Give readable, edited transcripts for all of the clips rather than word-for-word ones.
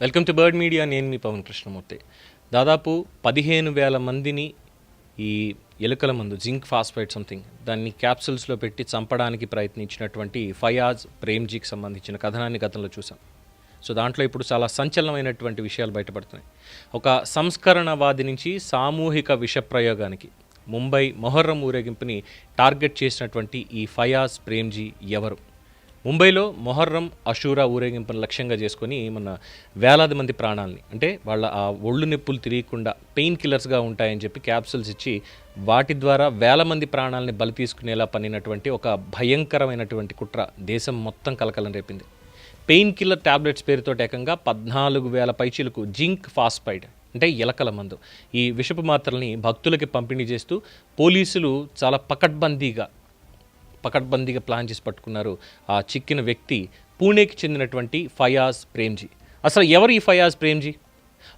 Welcome to bird media. నేను మీ పవన్ కృష్ణమూర్తి. దాదాపు 15,000 మందిని ఈ ఎలుకల మందు జింక్ ఫాస్ఫేట్ సంథింగ్ దాన్ని క్యాప్సూల్స్లో పెట్టి చంపడానికి ప్రయత్నించినటువంటి ఫయాజ్ ప్రేమ్జీకి సంబంధించిన కథనాన్ని గతంలో చూసాం. సో దాంట్లో ఇప్పుడు చాలా సంచలనమైనటువంటి విషయాలు బయటపడుతున్నాయి. ఒక సంస్కరణవాది నుంచి సామూహిక విషప్రయోగానికి ముంబై మొహర్రం ఊరేగింపుని టార్గెట్ చేసినటువంటి ఈ ఫయాజ్ ప్రేమ్జీ ఎవరు? ముంబైలో మొహర్రం అషూరా ఊరేగింపును లక్ష్యంగా చేసుకొని మన వేలాది మంది ప్రాణాలని, అంటే వాళ్ళ ఆ ఒళ్ళు నొప్పులు తిరియకుండా పెయిన్ కిల్లర్స్గా ఉంటాయని చెప్పి క్యాప్సూల్స్ ఇచ్చి వాటి ద్వారా వేల మంది ప్రాణాలని బలి తీసుకునేలా పన్నినటువంటి ఒక భయంకరమైనటువంటి కుట్ర దేశం మొత్తం కలకలం రేపింది. పెయిన్ కిల్లర్ ట్యాబ్లెట్స్ పేరుతో ఏకంగా 14,000 పైచీలకు జింక్ ఫాస్ఫైడ్ అంటే ఎలకల మందు ఈ విషపు మాత్రల్ని భక్తులకి పంపిణీ చేస్తూ పోలీసులు చాలా పకడ్బందీగా ప్లాన్ చేసి పట్టుకున్నారు. ఆ చిక్కిన వ్యక్తి పూణేకి చెందినటువంటి ఫయాజ్ ప్రేమ్జీ. అసలు ఎవరు ఈ ఫయాజ్ ప్రేమ్జీ?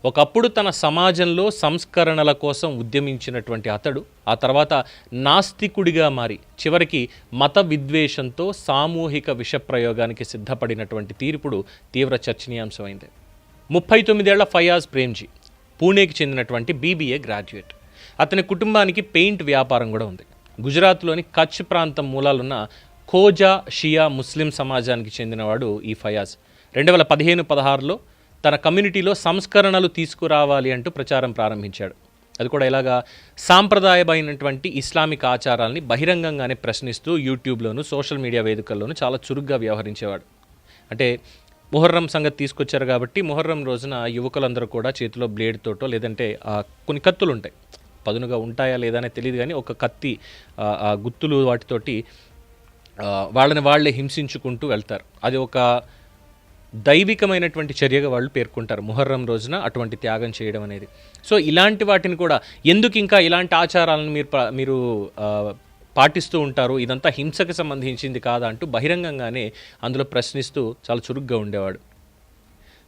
ఒకప్పుడు తన సమాజంలో సంస్కరణల కోసం ఉద్యమించినటువంటి అతడు ఆ తర్వాత నాస్తికుడిగా మారి చివరికి మత విద్వేషంతో సామూహిక విషప్రయోగానికి సిద్ధపడినటువంటి తీర్పుడు తీవ్ర చర్చనీయాంశమైంది. 39 ఏళ్ల ఫయాజ్ ప్రేమ్జీ పూణేకి చెందినటువంటి BBA గ్రాడ్యుయేట్. అతని కుటుంబానికి పెయింట్ వ్యాపారం కూడా ఉంది. గుజరాత్లోని కచ్ ప్రాంతం మూలాలున్న ఖోజా షియా ముస్లిం సమాజానికి చెందినవాడు ఈ ఫయాజ్. 2015-16లో తన కమ్యూనిటీలో సంస్కరణలు తీసుకురావాలి అంటూ ప్రచారం ప్రారంభించాడు. అది కూడా ఇలాగా సాంప్రదాయమైనటువంటి ఇస్లామిక్ ఆచారాల్ని బహిరంగంగానే ప్రశ్నిస్తూ యూట్యూబ్లోను సోషల్ మీడియా వేదికల్లోనూ చాలా చురుగ్గా వ్యవహరించేవాడు. అంటే మొహర్రం సంగతి తీసుకొచ్చారు కాబట్టి మొహర్రం రోజున యువకులందరూ కూడా చేతిలో బ్లేడ్ తోటో లేదంటే కొన్ని కత్తులు ఉంటాయి, పదునుగా ఉంటాయా లేదా అనేది తెలియదు కానీ ఒక కత్తి ఆ గుత్తులు వాటితోటి వాళ్ళని వాళ్ళే హింసించుకుంటూ వెళ్తారు. అది ఒక దైవికమైనటువంటి చర్యగా వాళ్ళు పేర్కొంటారు మొహర్రం రోజున అటువంటి త్యాగం చేయడం అనేది. సో ఇలాంటి వాటిని కూడా ఎందుకు ఇంకా ఇలాంటి ఆచారాలను మీరు పాటిస్తూ ఉంటారు, ఇదంతా హింసకు సంబంధించింది కాదా అంటూ బహిరంగంగానే అందులో ప్రశ్నిస్తూ చాలా చురుగ్గా ఉండేవాడు.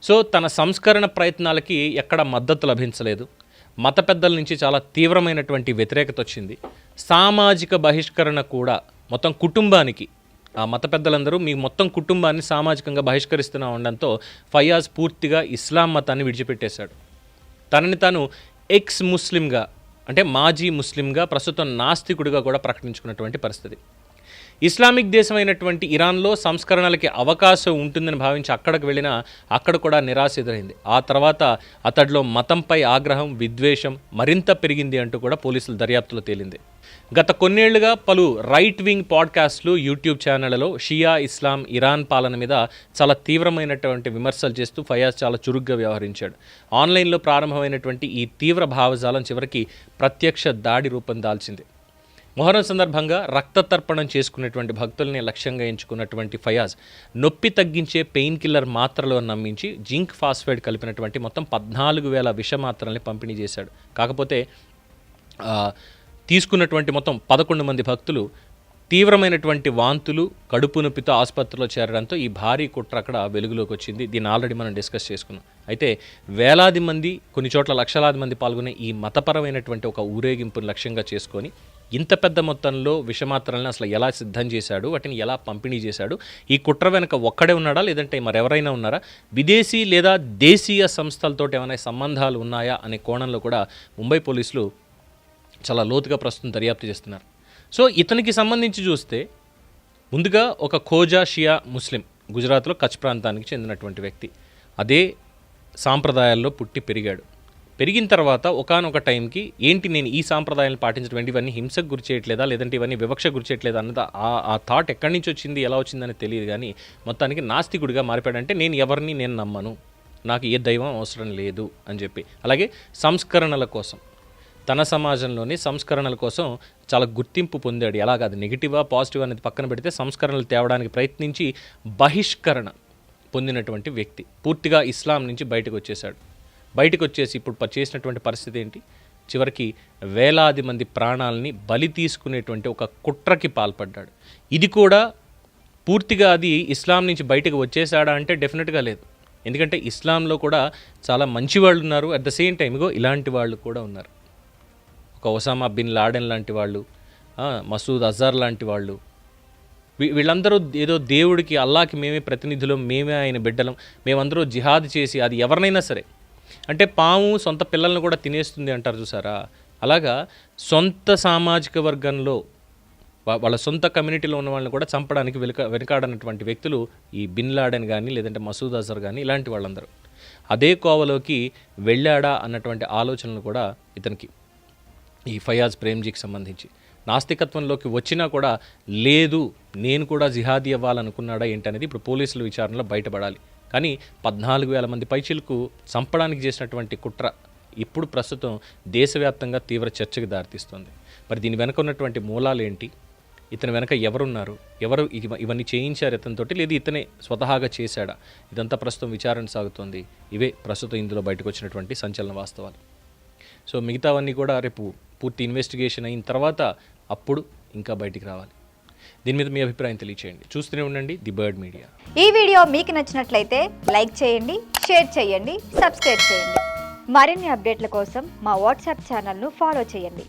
సో తన సంస్కరణ ప్రయత్నాలకి ఎక్కడ మద్దతు లభించలేదు. మత పెద్దల నుంచి చాలా తీవ్రమైనటువంటి వ్యతిరేకత వచ్చింది. సామాజిక బహిష్కరణ కూడా మొత్తం కుటుంబానికి, ఆ మత పెద్దలందరూ మీ మొత్తం కుటుంబాన్ని సామాజికంగా బహిష్కరిస్తున్నా ఉండడంతో ఫయాజ్ పూర్తిగా ఇస్లాం మతాన్ని విడిచిపెట్టేశాడు. తనని తాను ఎక్స్ ముస్లింగా అంటే మాజీ ముస్లింగా ప్రస్తుతం నాస్తికుడిగా కూడా ప్రకటించుకున్నటువంటి పరిస్థితి. ఇస్లామిక్ దేశమైనటువంటి ఇరాన్లో సంస్కరణలకి అవకాశం ఉంటుందని భావించి అక్కడికి వెళ్ళినా అక్కడ కూడా నిరాశ ఎదురైంది. ఆ తర్వాత అతడిలో మతంపై ఆగ్రహం, విద్వేషం మరింత పెరిగింది అంటూ కూడా పోలీసుల దర్యాప్తులో తేలింది. గత కొన్నేళ్లుగా పలు రైట్ వింగ్ పాడ్కాస్ట్లు, యూట్యూబ్ ఛానళ్లలో షియా ఇస్లాం, ఇరాన్ పాలన మీద చాలా తీవ్రమైనటువంటి విమర్శలు చేస్తూ ఫయాజ్ చాలా చురుగ్గా వ్యవహరించాడు. ఆన్లైన్లో ప్రారంభమైనటువంటి ఈ తీవ్ర భావజాలం చివరికి ప్రత్యక్ష దాడి రూపం దాల్చింది. మొహరం సందర్భంగా రక్తతర్పణం చేసుకునేటువంటి భక్తుల్ని లక్ష్యంగా ఎంచుకున్నటువంటి ఫయాజ్ నొప్పి తగ్గించే పెయిన్ కిల్లర్ మాత్రలో నమ్మించి జింక్ ఫాస్ఫైడ్ కలిపినటువంటి మొత్తం 14,000 విష మాత్రల్ని పంపిణీ చేశాడు. కాకపోతే తీసుకున్నటువంటి మొత్తం 11 మంది భక్తులు తీవ్రమైనటువంటి వాంతులు, కడుపు నొప్పితో ఆసుపత్రిలో చేరడంతో ఈ భారీ కుట్ర అక్కడ వెలుగులోకి వచ్చింది. దీన్ని ఆల్రెడీ మనం డిస్కస్ చేసుకున్నాం. అయితే వేలాది మంది, కొన్ని చోట్ల లక్షలాది మంది పాల్గొనే ఈ మతపరమైనటువంటి ఒక ఊరేగింపును లక్ష్యంగా చేసుకొని ఇంత పెద్ద మొత్తంలో విషమాత్రలను అసలు ఎలా సిద్ధం చేశాడు, వాటిని ఎలా పంపిణీ చేశాడు, ఈ కుట్ర వెనక ఒక్కడే ఉన్నాడా లేదంటే మరెవరైనా ఉన్నారా, విదేశీ లేదా దేశీయ సంస్థలతో ఏమైనా సంబంధాలు ఉన్నాయా అనే కోణంలో కూడా ముంబై పోలీసులు చాలా లోతుగా ప్రస్తుతం దర్యాప్తు చేస్తున్నారు. సో ఇతనికి సంబంధించి చూస్తే ముందుగా ఒక ఖోజా షియా ముస్లిం, గుజరాత్లో కచ్ ప్రాంతానికి చెందినటువంటి వ్యక్తి. అదే సాంప్రదాయాల్లో పుట్టి పెరిగిన తర్వాత ఒకానొక టైంకి ఏంటి నేను ఈ సాంప్రదాయాలను పాటించడం, ఇవన్నీ హింసకు గురి చేయట్లేదా లేదంటే ఇవన్నీ వివక్షకు గురి చేయట్లేదా అన్నది ఆ థాట్ ఎక్కడి నుంచి వచ్చింది, ఎలా వచ్చిందని తెలియదు కానీ మొత్తానికి నాస్తికుడిగా మారిపోయాడంటే నేను నమ్మను, నాకు ఏ దైవం అవసరం లేదు అని చెప్పి. అలాగే సంస్కరణల కోసం, తన సమాజంలోని సంస్కరణల కోసం చాలా గుర్తింపు పొందాడు. ఎలాగ అది నెగిటివా పాజిటివ్ అనేది పక్కన పెడితే సంస్కరణలు తేవడానికి ప్రయత్నించి బహిష్కరణ పొందినటువంటి వ్యక్తి పూర్తిగా ఇస్లాం నుంచి బయటకు వచ్చేసి ఇప్పుడు చేసినటువంటి పరిస్థితి ఏంటి, చివరికి వేలాది మంది ప్రాణాలని బలి తీసుకునేటువంటి ఒక కుట్రకి పాల్పడ్డాడు. ఇది కూడా పూర్తిగా అది ఇస్లాం నుంచి బయటకు వచ్చేసాడా అంటే డెఫినెట్గా లేదు. ఎందుకంటే ఇస్లాంలో కూడా చాలా మంచి వాళ్ళు ఉన్నారు, అట్ ద సేమ్ టైం ఇలాంటి వాళ్ళు కూడా ఉన్నారు. ఒక ఒసామా బిన్ లాడెన్ లాంటి వాళ్ళు, మసూద్ అజార్ లాంటి వాళ్ళు, వీళ్ళందరూ ఏదో దేవుడికి అల్లాకి మేమే ప్రతినిధులం, మేమే ఆయన బిడ్డలం, మేమందరూ జిహాద్ చేసి, అది ఎవరినైనా సరే, అంటే పాము సొంత పిల్లల్ని కూడా తినేస్తుంది అంటారు చూసారా, అలాగా సొంత సామాజిక వర్గంలో వాళ్ళ సొంత కమ్యూనిటీలో ఉన్న వాళ్ళని కూడా చంపడానికి వెనుకాడనటువంటి వ్యక్తులు ఈ బిన్ లాడెన్ కానీ లేదంటే మసూద్ అజర్ కానీ ఇలాంటి వాళ్ళందరూ. అదే కోవలోకి వెళ్ళాడా అన్నటువంటి ఆలోచనలు కూడా ఇతనికి ఈ ఫయాజ్ ప్రేమ్జీకి సంబంధించి నాస్తికత్వంలోకి వచ్చినా కూడా లేదు, నేను కూడా జిహాదీ అవ్వాలనుకున్నాడా ఏంటనేది ఇప్పుడు పోలీసుల విచారణలో బయటపడాలి. కానీ 14,000 మంది పైచిలకు చంపడానికి చేసినటువంటి కుట్ర ఇప్పుడు ప్రస్తుతం దేశవ్యాప్తంగా తీవ్ర చర్చకు దారితీస్తుంది. మరి దీని వెనక ఉన్నటువంటి మూలాలు ఏంటి, ఇతని వెనక ఎవరున్నారు, ఎవరు ఇవన్నీ చేయించారు ఇతనితోటి, లేదు ఇతనే స్వతహాగా చేశాడా, ఇదంతా ప్రస్తుతం విచారణ సాగుతోంది. ఇవే ప్రస్తుతం ఇందులో బయటకు వచ్చినటువంటి సంచలన వాస్తవాలు. సో మిగతావన్నీ కూడా రేపు పూర్తి ఇన్వెస్టిగేషన్ అయిన తర్వాత అప్పుడు ఇంకా బయటికి రావాలి. దీని మీద మీ అభిప్రాయం తెలియచేయండి. చూస్తూనే ఉండండి ది బర్డ్ మీడియా. ఈ వీడియో మీకు నచ్చినట్లయితే లైక్ చేయండి, షేర్ చేయండి, సబ్స్క్రైబ్ చేయండి. మరిన్ని అప్డేట్ల కోసం మా వాట్సాప్ ఛానల్ను ఫాలో చేయండి.